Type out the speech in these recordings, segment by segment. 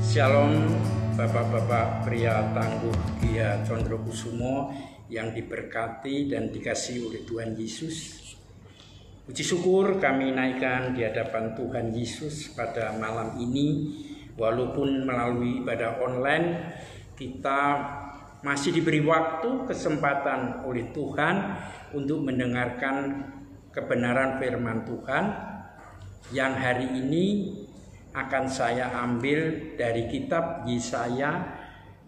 Shalom Bapak-bapak pria tangguh Gia Condrokusumo yang diberkati dan dikasihi oleh Tuhan Yesus. Puji syukur kami naikkan di hadapan Tuhan Yesus pada malam ini. Walaupun melalui ibadah online, kita masih diberi waktu, kesempatan oleh Tuhan untuk mendengarkan kebenaran firman Tuhan yang hari ini akan saya ambil dari kitab Yesaya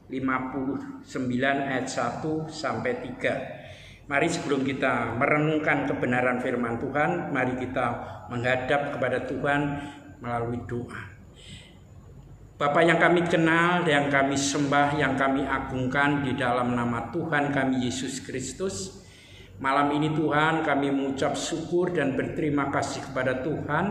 59 ayat 1 sampai 3. Mari sebelum kita merenungkan kebenaran firman Tuhan, mari kita menghadap kepada Tuhan melalui doa. Bapa yang kami kenal, yang kami sembah, yang kami agungkan di dalam nama Tuhan kami Yesus Kristus. Malam ini Tuhan kami mengucap syukur dan berterima kasih kepada Tuhan.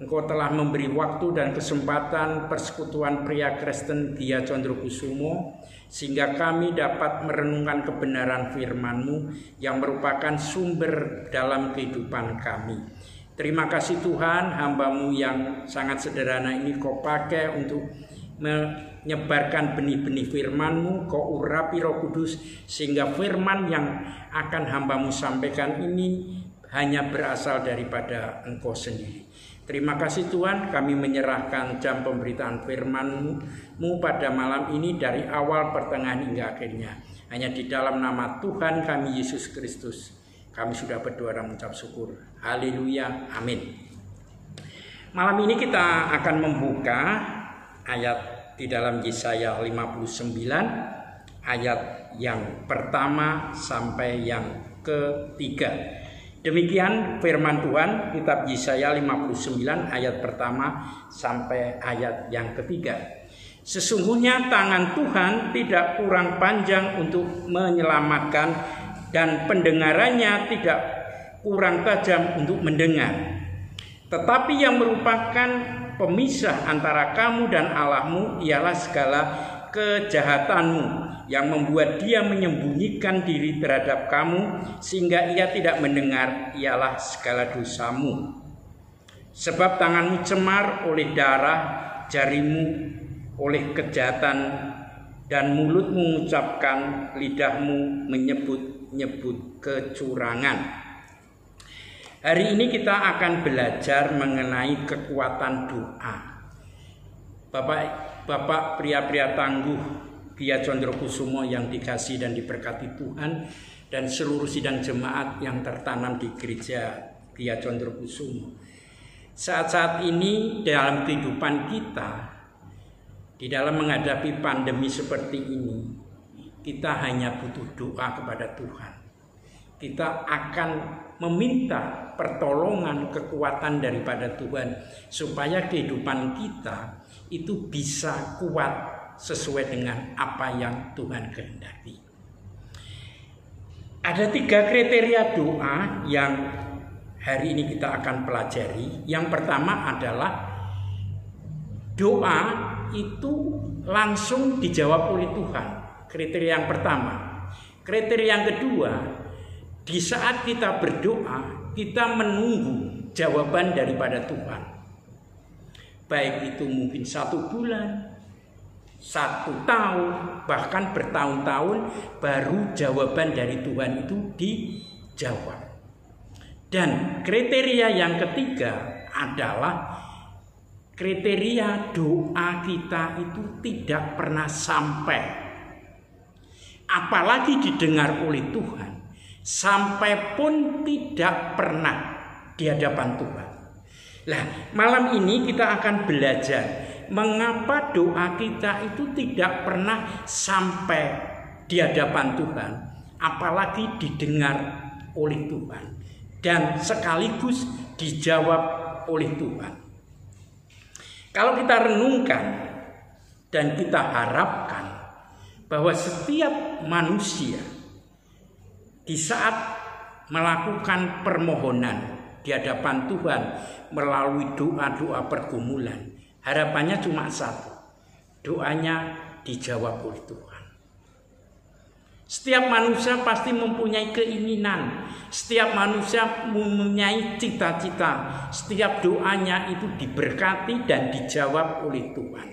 Engkau telah memberi waktu dan kesempatan persekutuan pria Kristen Gia Condrokusumo sehingga kami dapat merenungkan kebenaran firman-Mu yang merupakan sumber dalam kehidupan kami. Terima kasih Tuhan, hamba-Mu yang sangat sederhana ini Kau pakai untuk menyebarkan benih-benih firman-Mu. Kau urapi Roh Kudus sehingga firman yang akan hamba-Mu sampaikan ini hanya berasal daripada Engkau sendiri. Terima kasih Tuhan, kami menyerahkan jam pemberitaan firman-Mu pada malam ini dari awal, pertengahan hingga akhirnya. Hanya di dalam nama Tuhan kami Yesus Kristus, kami sudah berdoa dan mengucap syukur. Haleluya, amin. Malam ini kita akan membuka ayat di dalam Yesaya 59, ayat yang pertama sampai yang ketiga. Demikian firman Tuhan, kitab Yesaya 59 ayat pertama sampai ayat yang ketiga. Sesungguhnya tangan Tuhan tidak kurang panjang untuk menyelamatkan dan pendengarannya tidak kurang tajam untuk mendengar. Tetapi yang merupakan pemisah antara kamu dan Allahmu ialah segala kejahatanmu yang membuat dia menyembunyikan diri terhadap kamu sehingga ia tidak mendengar ialah segala dosamu. Sebab tanganmu cemar oleh darah, jarimu oleh kejahatan, dan mulutmu mengucapkan, lidahmu menyebut-nyebut kecurangan. Hari ini kita akan belajar mengenai kekuatan doa. Bapak pria-pria tangguh Gia Condrokusumo yang dikasihi dan diberkati Tuhan, dan seluruh sidang jemaat yang tertanam di gereja Gia Condrokusumo. Saat-saat ini dalam kehidupan kita, di dalam menghadapi pandemi seperti ini, kita hanya butuh doa kepada Tuhan. Kita akan meminta pertolongan, kekuatan daripada Tuhan supaya kehidupan kita itu bisa kuat sesuai dengan apa yang Tuhan kehendaki. Ada 3 kriteria doa yang hari ini kita akan pelajari. Yang pertama adalah doa itu langsung dijawab oleh Tuhan. Kriteria yang pertama. Kriteria yang kedua, di saat kita berdoa, kita menunggu jawaban daripada Tuhan. Baik itu mungkin 1 bulan, 1 tahun, bahkan bertahun-tahun baru jawaban dari Tuhan itu dijawab. Dan kriteria yang ketiga adalah kriteria doa kita itu tidak pernah sampai, apalagi didengar oleh Tuhan, sampai pun tidak pernah di hadapan Tuhan. Nah, malam ini kita akan belajar mengapa doa kita itu tidak pernah sampai di hadapan Tuhan, apalagi didengar oleh Tuhan dan sekaligus dijawab oleh Tuhan. Kalau kita renungkan dan kita harapkan bahwa setiap manusia di saat melakukan permohonan di hadapan Tuhan melalui doa-doa pergumulan, harapannya cuma satu, doanya dijawab oleh Tuhan. Setiap manusia pasti mempunyai keinginan, setiap manusia mempunyai cita-cita, setiap doanya itu diberkati dan dijawab oleh Tuhan.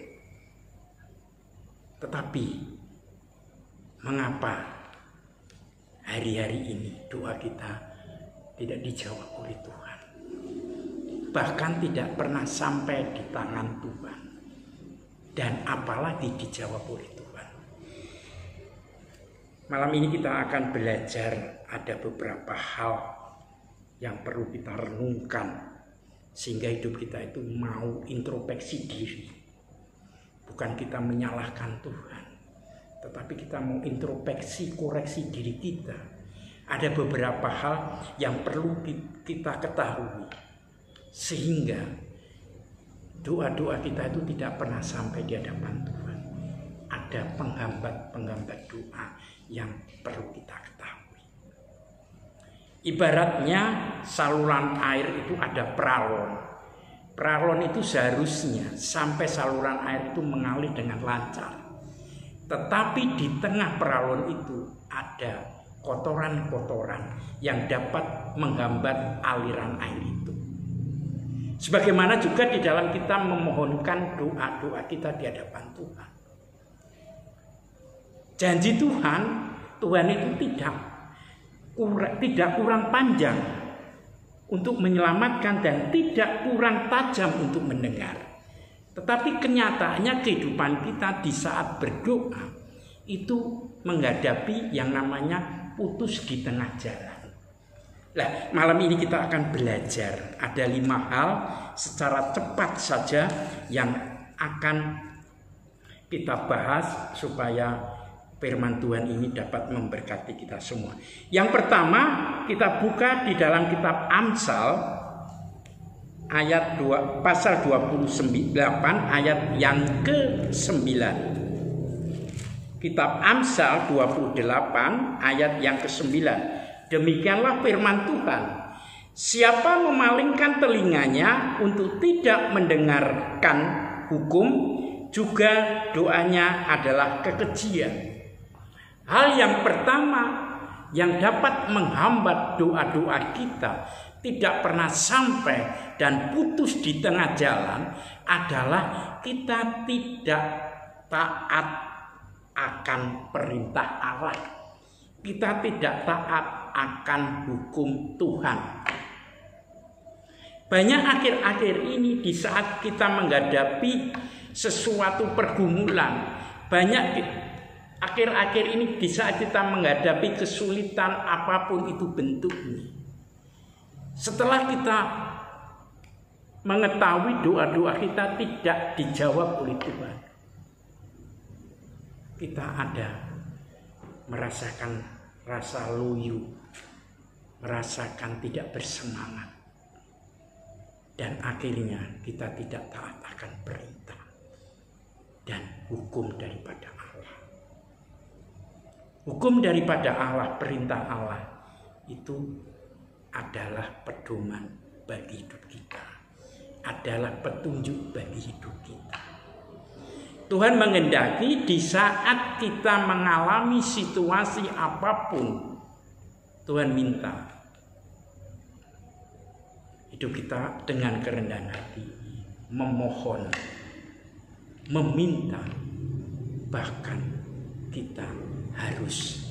Tetapi mengapa hari-hari ini doa kita tidak dijawab oleh Tuhan? Bahkan tidak pernah sampai di tangan Tuhan. Dan apalagi dijawab oleh Tuhan. Malam ini kita akan belajar ada beberapa hal yang perlu kita renungkan sehingga hidup kita itu mau introspeksi diri. Bukan kita menyalahkan Tuhan, tetapi kita mau introspeksi, koreksi diri kita. Ada beberapa hal yang perlu kita ketahui sehingga doa-doa kita itu tidak pernah sampai di hadapan Tuhan. Ada penghambat-penghambat doa yang perlu kita ketahui. Ibaratnya saluran air itu ada peralon. Peralon itu seharusnya sampai saluran air itu mengalir dengan lancar. Tetapi di tengah peralon itu ada kotoran-kotoran yang dapat menghambat aliran air itu. Sebagaimana juga di dalam kita memohonkan doa-doa kita di hadapan Tuhan. Janji Tuhan itu tidak kurang panjang untuk menyelamatkan dan tidak kurang tajam untuk mendengar. Tetapi kenyataannya kehidupan kita di saat berdoa itu menghadapi yang namanya putus di tengah jalan. Nah, malam ini kita akan belajar ada 5 hal secara cepat saja yang akan kita bahas supaya firman Tuhan ini dapat memberkati kita semua. Yang pertama, kita buka di dalam kitab Amsal ayat 2 pasal 28 ayat yang ke-9. Kitab Amsal 28 ayat yang ke-9. Demikianlah firman Tuhan. Siapa memalingkan telinganya untuk tidak mendengarkan hukum, juga doanya adalah kekejian. Hal yang pertama yang dapat menghambat doa-doa kita tidak pernah sampai dan putus di tengah jalan adalah kita tidak taat akan perintah Allah. Kita tidak taat akan hukum Tuhan. Banyak akhir-akhir ini di saat kita menghadapi sesuatu pergumulan, banyak akhir-akhir ini di saat kita menghadapi kesulitan apapun itu bentuknya. Setelah kita mengetahui doa-doa kita tidak dijawab oleh Tuhan, kita ada merasakan rasa loyo, merasakan tidak bersemangat, dan akhirnya kita tidak taat akan perintah dan hukum daripada Allah. Hukum daripada Allah, perintah Allah itu adalah pedoman bagi hidup kita, adalah petunjuk bagi hidup kita. Tuhan menghendaki di saat kita mengalami situasi apapun, Tuhan minta hidup kita dengan kerendahan hati, memohon, meminta, bahkan kita harus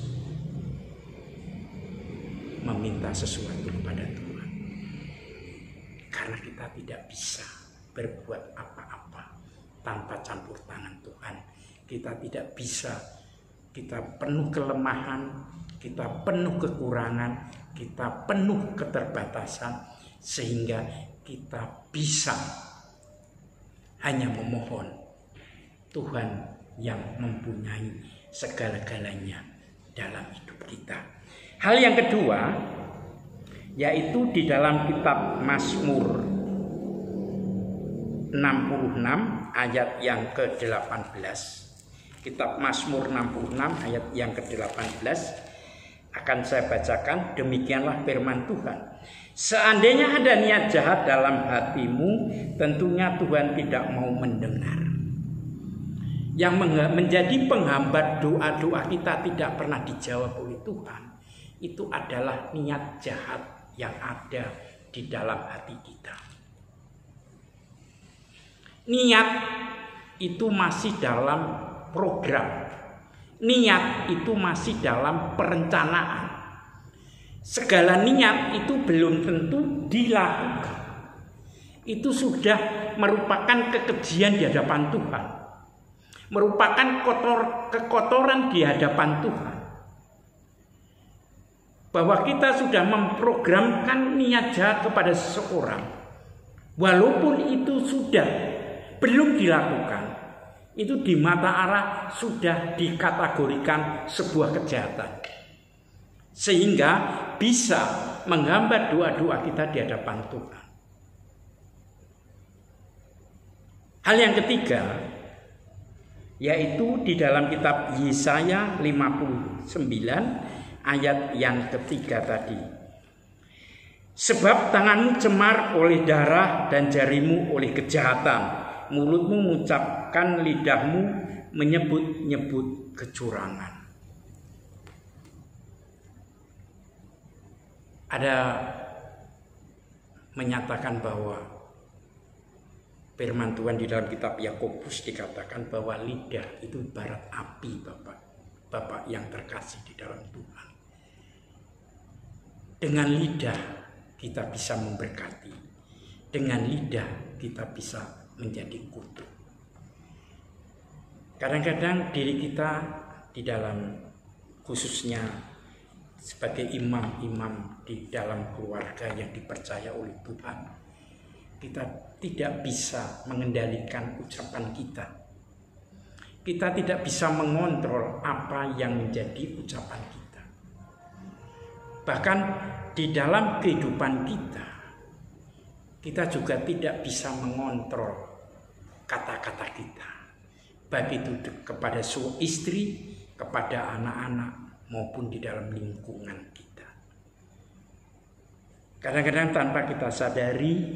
meminta sesuatu kepada Tuhan. Karena kita tidak bisa berbuat apa-apa tanpa campur tangan Tuhan. Kita tidak bisa, kita penuh kelemahan, kita penuh kekurangan, kita penuh keterbatasan, sehingga kita bisa hanya memohon Tuhan yang mempunyai segala-galanya dalam hidup kita. Hal yang kedua, yaitu di dalam kitab Mazmur 66 ayat yang ke-18. Kitab Mazmur 66 ayat yang ke-18 akan saya bacakan. Demikianlah firman Tuhan. Seandainya ada niat jahat dalam hatimu, tentunya Tuhan tidak mau mendengar. Yang menjadi penghambat doa-doa kita tidak pernah dijawab oleh Tuhan, itu adalah niat jahat yang ada di dalam hati kita. Niat itu masih dalam program. Niat itu masih dalam perencanaan. Segala niat itu belum tentu dilakukan. Itu sudah merupakan kekejian di hadapan Tuhan. Merupakan kekotoran di hadapan Tuhan. Bahwa kita sudah memprogramkan niat jahat kepada seseorang, walaupun itu sudah belum dilakukan, itu di mata Allah sudah dikategorikan sebuah kejahatan, sehingga bisa menghambat doa-doa kita di hadapan Tuhan. Hal yang ketiga, yaitu di dalam kitab Yesaya 59 ayat yang ketiga tadi. Sebab tanganmu cemar oleh darah dan jarimu oleh kejahatan. Mulutmu mengucapkan, lidahmu menyebut-nyebut kecurangan. Ada menyatakan bahwa firman Tuhan di dalam kitab Yakobus dikatakan bahwa lidah itu ibarat api, Bapak yang terkasih di dalam Tuhan. Dengan lidah kita bisa memberkati. Dengan lidah kita bisa menjadi kutuk. Kadang-kadang diri kita di dalam, khususnya sebagai imam-imam di dalam keluarga yang dipercaya oleh Tuhan, kita tidak bisa mengendalikan ucapan kita. Kita tidak bisa mengontrol apa yang menjadi ucapan kita. Bahkan di dalam kehidupan kita juga tidak bisa mengontrol kata-kata kita. Baik itu kepada suami istri, kepada anak-anak, maupun di dalam lingkungan kita. Kadang-kadang tanpa kita sadari,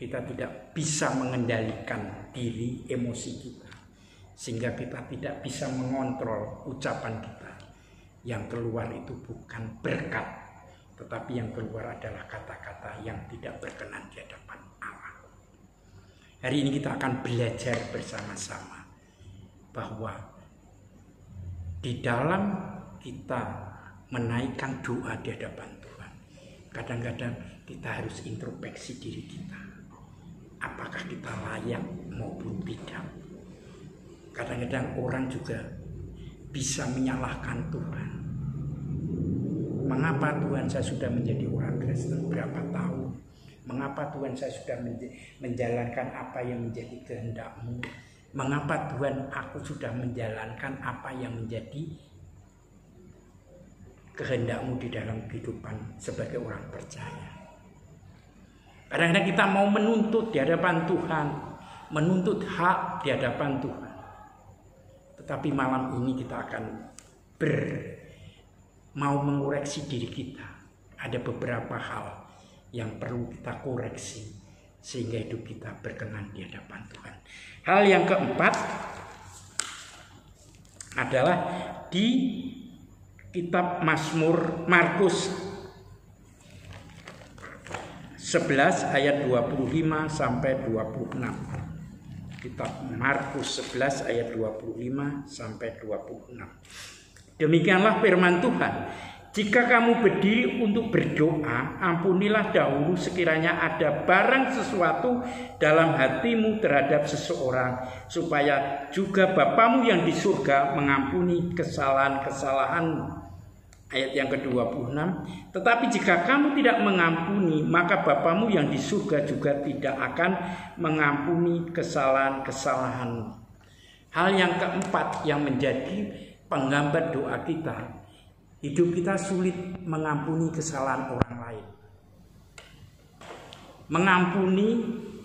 kita tidak bisa mengendalikan diri, emosi kita. Sehingga kita tidak bisa mengontrol ucapan kita. Yang keluar itu bukan berkat, tetapi yang keluar adalah kata-kata yang tidak berkenan di hadapan Allah. Hari ini kita akan belajar bersama-sama bahwa di dalam kita menaikkan doa di hadapan Tuhan, kadang-kadang kita harus introspeksi diri kita. Apakah kita layak maupun tidak? Kadang-kadang orang juga bisa menyalahkan Tuhan. Mengapa Tuhan saya sudah menjadi orang Kristen berapa tahun? Mengapa Tuhan saya sudah menjalankan apa yang menjadi kehendak-Mu? Mengapa Tuhan aku sudah menjalankan apa yang menjadi kehendak-Mu di dalam kehidupan sebagai orang percaya? Kadang-kadang kita mau menuntut di hadapan Tuhan, menuntut hak di hadapan Tuhan. Tetapi malam ini kita akan mau mengoreksi diri kita. Ada beberapa hal yang perlu kita koreksi sehingga hidup kita berkenan di hadapan Tuhan. Hal yang keempat adalah di kitab Mazmur Markus 11 ayat 25 sampai 26. Kitab Markus 11 ayat 25 sampai 26. Demikianlah firman Tuhan. Jika kamu berdiri untuk berdoa, ampunilah dahulu sekiranya ada barang sesuatu dalam hatimu terhadap seseorang, supaya juga Bapamu yang di surga mengampuni kesalahan-kesalahanmu. Ayat yang ke-26. Tetapi jika kamu tidak mengampuni, maka Bapamu yang di surga juga tidak akan mengampuni kesalahan-kesalahanmu. Hal yang keempat yang menjadi penghambat doa kita, hidup kita sulit mengampuni kesalahan orang lain. Mengampuni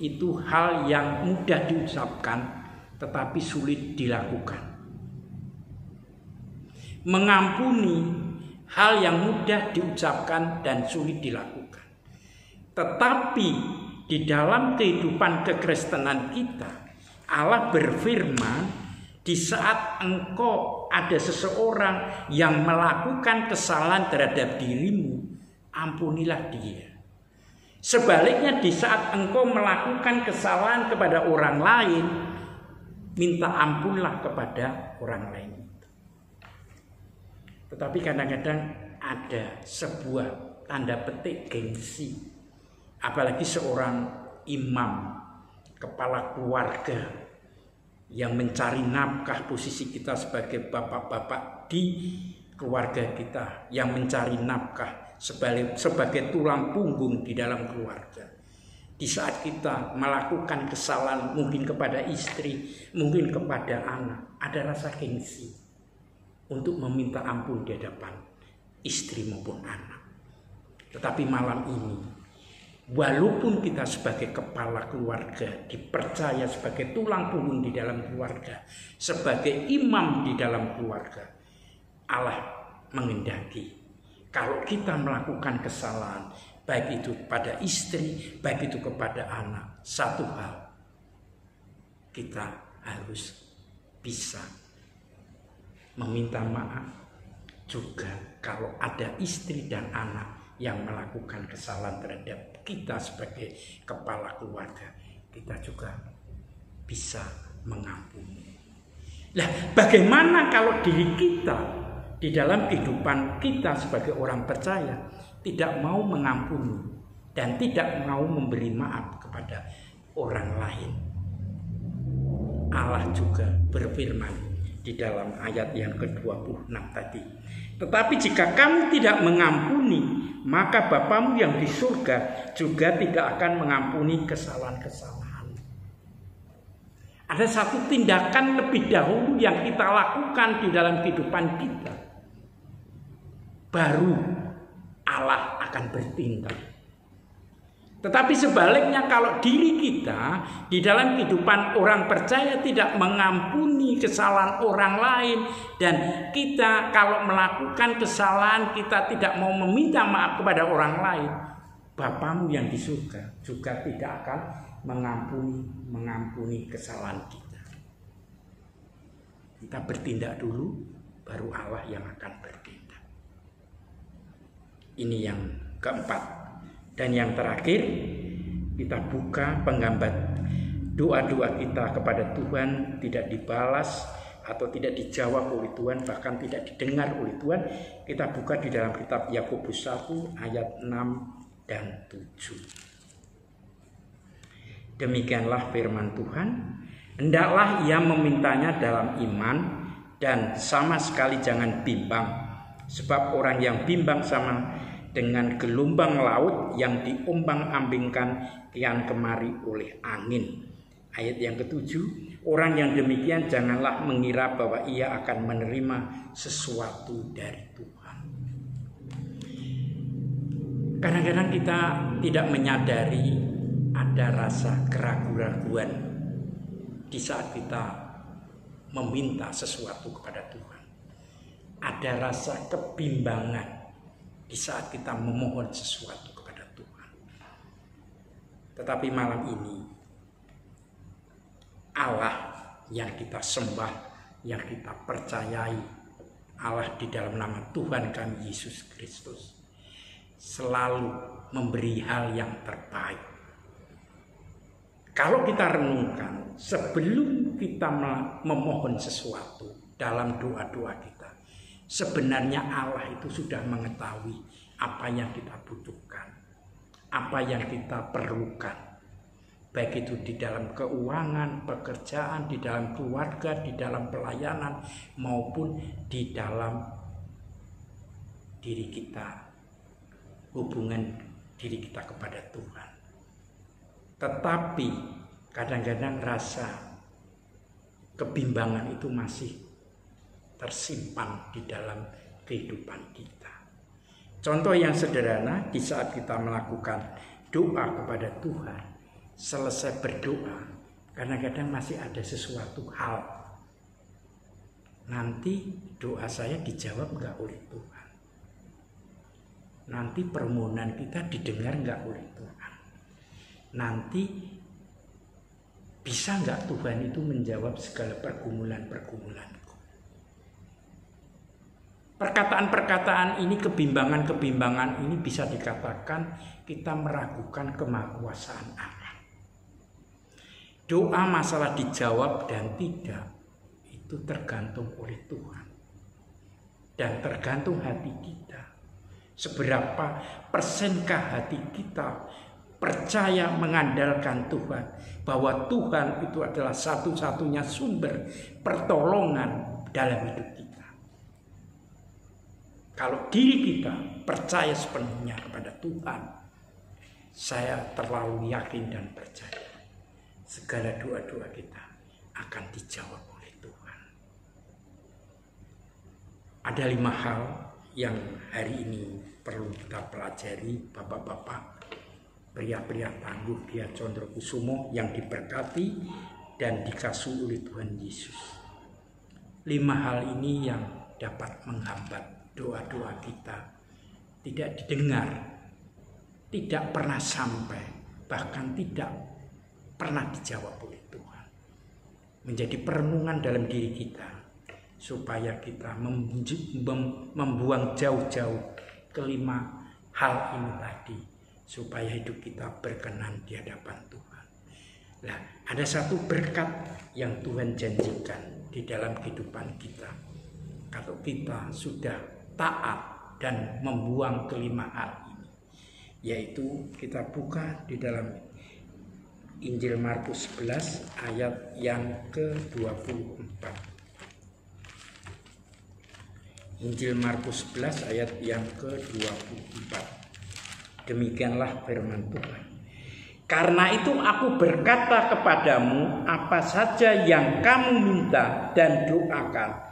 itu hal yang mudah diucapkan, tetapi sulit dilakukan. Mengampuni hal yang mudah diucapkan dan sulit dilakukan. Tetapi di dalam kehidupan kekristenan kita, Allah berfirman, di saat engkau ada seseorang yang melakukan kesalahan terhadap dirimu, ampunilah dia. Sebaliknya di saat engkau melakukan kesalahan kepada orang lain, minta ampunlah kepada orang lain. Tetapi kadang-kadang ada sebuah tanda petik gengsi, apalagi seorang imam, kepala keluarga yang mencari nafkah, posisi kita sebagai bapak-bapak di keluarga kita, yang mencari nafkah sebagai tulang punggung di dalam keluarga. Di saat kita melakukan kesalahan mungkin kepada istri, mungkin kepada anak, ada rasa gengsi untuk meminta ampun di hadapan istri maupun anak. Tetapi malam ini, walaupun kita sebagai kepala keluarga dipercaya sebagai tulang punggung di dalam keluarga, sebagai imam di dalam keluarga, Allah mengendaki kalau kita melakukan kesalahan, baik itu kepada istri, baik itu kepada anak, satu hal, kita harus bisa meminta maaf juga kalau ada istri dan anak yang melakukan kesalahan terhadap kita sebagai kepala keluarga, kita juga bisa mengampuni. Nah, bagaimana kalau diri kita di dalam kehidupan kita sebagai orang percaya tidak mau mengampuni dan tidak mau memberi maaf kepada orang lain? Allah juga berfirman di dalam ayat yang ke-26 tadi, tetapi jika kamu tidak mengampuni, maka Bapamu yang di surga juga tidak akan mengampuni kesalahan-kesalahan. Ada satu tindakan lebih dahulu yang kita lakukan di dalam kehidupan kita, baru Allah akan bertindak. Tetapi sebaliknya, kalau diri kita di dalam kehidupan orang percaya tidak mengampuni kesalahan orang lain, dan kita kalau melakukan kesalahan kita tidak mau meminta maaf kepada orang lain, Bapamu yang di surga juga tidak akan mengampuni kesalahan kita. Kita bertindak dulu, baru Allah yang akan bertindak. Ini yang keempat. Dan yang terakhir, kita buka penggambar doa-doa kita kepada Tuhan tidak dibalas atau tidak dijawab oleh Tuhan, bahkan tidak didengar oleh Tuhan. Kita buka di dalam kitab Yakobus 1 ayat 6 dan 7. Demikianlah firman Tuhan, hendaklah ia memintanya dalam iman dan sama sekali jangan bimbang, sebab orang yang bimbang sama dengan gelombang laut yang diombang-ambingkan kian kemari oleh angin. Ayat yang ke-7, orang yang demikian janganlah mengira bahwa ia akan menerima sesuatu dari Tuhan. Kadang-kadang kita tidak menyadari ada rasa keraguan-raguan di saat kita meminta sesuatu kepada Tuhan. Ada rasa kebimbangan di saat kita memohon sesuatu kepada Tuhan. Tetapi malam ini, Allah yang kita sembah, yang kita percayai, Allah di dalam nama Tuhan kami Yesus Kristus, selalu memberi hal yang terbaik. Kalau kita renungkan, sebelum kita memohon sesuatu dalam doa-doa kita, sebenarnya Allah itu sudah mengetahui apa yang kita butuhkan, apa yang kita perlukan, baik itu di dalam keuangan, pekerjaan, di dalam keluarga, di dalam pelayanan, maupun di dalam diri kita, hubungan diri kita kepada Tuhan. Tetapi kadang-kadang rasa kebimbangan itu masih tersimpan di dalam kehidupan kita. Contoh yang sederhana, di saat kita melakukan doa kepada Tuhan, selesai berdoa, kadang-kadang masih ada sesuatu hal. Nanti doa saya dijawab enggak oleh Tuhan? Nanti permohonan kita didengar enggak oleh Tuhan? Nanti bisa enggak Tuhan itu menjawab segala pergumulan-pergumulanku? Perkataan-perkataan ini, kebimbangan-kebimbangan ini bisa dikatakan kita meragukan kemahakuasaan Allah. Doa masalah dijawab dan tidak itu tergantung oleh Tuhan. Dan tergantung hati kita. Seberapa persenkah hati kita percaya mengandalkan Tuhan, bahwa Tuhan itu adalah satu-satunya sumber pertolongan dalam hidup kita. Kalau diri kita percaya sepenuhnya kepada Tuhan, saya terlalu yakin dan percaya segala doa-doa kita akan dijawab oleh Tuhan. Ada 5 hal yang hari ini perlu kita pelajari, bapak-bapak, pria-pria tangguh Gia Condrokusumo yang diberkati dan dikasihi oleh Tuhan Yesus. 5 hal ini yang dapat menghambat doa-doa kita tidak didengar, tidak pernah sampai, bahkan tidak pernah dijawab oleh Tuhan. Menjadi perenungan dalam diri kita, supaya kita membuang jauh-jauh ke-5 hal ini tadi, supaya hidup kita berkenan di hadapan Tuhan. Nah, ada satu berkat yang Tuhan janjikan di dalam kehidupan kita. Kalau kita sudah taat dan membuang ke-5 hal ini, yaitu kita buka di dalam Injil Markus 11 ayat yang ke-24. Injil Markus 11 ayat yang ke-24. Demikianlah firman Tuhan. Karena itu aku berkata kepadamu, apa saja yang kamu minta dan doakan,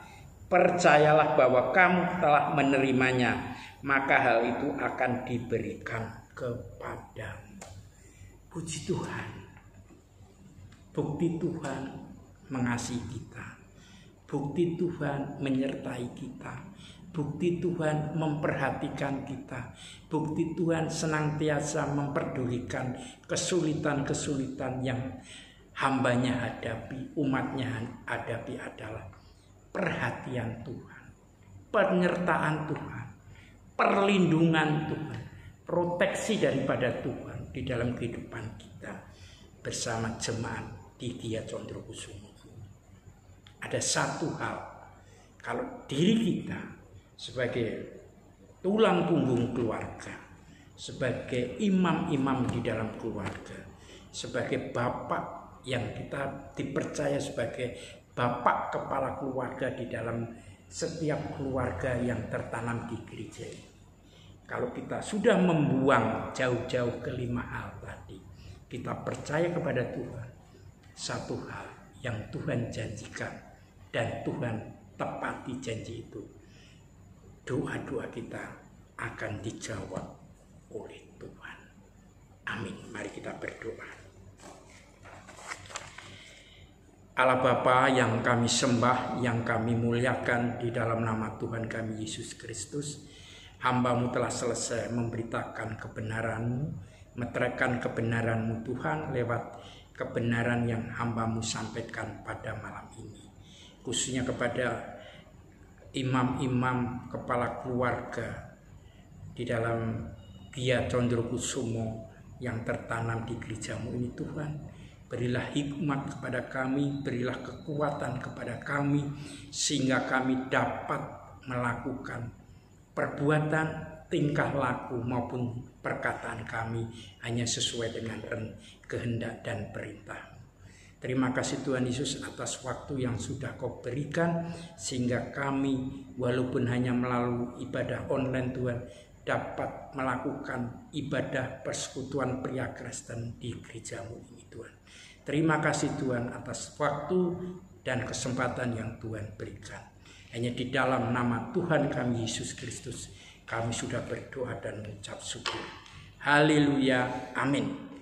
percayalah bahwa kamu telah menerimanya, maka hal itu akan diberikan kepadamu. Puji Tuhan. Bukti Tuhan mengasihi kita. Bukti Tuhan menyertai kita. Bukti Tuhan memperhatikan kita. Bukti Tuhan senantiasa memperdulikan kesulitan-kesulitan yang hambanya hadapi, umatnya hadapi adalah perhatian Tuhan, penyertaan Tuhan, perlindungan Tuhan, proteksi daripada Tuhan di dalam kehidupan kita bersama jemaat di Gia Condrokusumo. Ada satu hal, kalau diri kita sebagai tulang punggung keluarga, sebagai imam-imam di dalam keluarga, sebagai bapak yang kita dipercaya sebagai bapak kepala keluarga di dalam setiap keluarga yang tertanam di gereja ini. Kalau kita sudah membuang jauh-jauh ke-5 hal tadi, kita percaya kepada Tuhan, satu hal yang Tuhan janjikan dan Tuhan tepati janji itu, doa-doa kita akan dijawab oleh Tuhan. Amin. Mari kita berdoa. Allah Bapa yang kami sembah, yang kami muliakan di dalam nama Tuhan kami Yesus Kristus, hamba-Mu telah selesai memberitakan kebenaran-Mu, meteraikan kebenaran-Mu Tuhan lewat kebenaran yang hamba-Mu sampaikan pada malam ini. Khususnya kepada imam-imam kepala keluarga di dalam Gia Condrokusumo yang tertanam di gereja-Mu ini Tuhan. Berilah hikmat kepada kami, berilah kekuatan kepada kami, sehingga kami dapat melakukan perbuatan, tingkah laku maupun perkataan kami hanya sesuai dengan kehendak dan perintah. Terima kasih Tuhan Yesus atas waktu yang sudah Kau berikan, sehingga kami walaupun hanya melalui ibadah online Tuhan, dapat melakukan ibadah persekutuan pria Kristen di gereja-Mu ini Tuhan. Terima kasih Tuhan atas waktu dan kesempatan yang Tuhan berikan. Hanya di dalam nama Tuhan kami Yesus Kristus kami sudah berdoa dan mengucap syukur. Haleluya. Amin.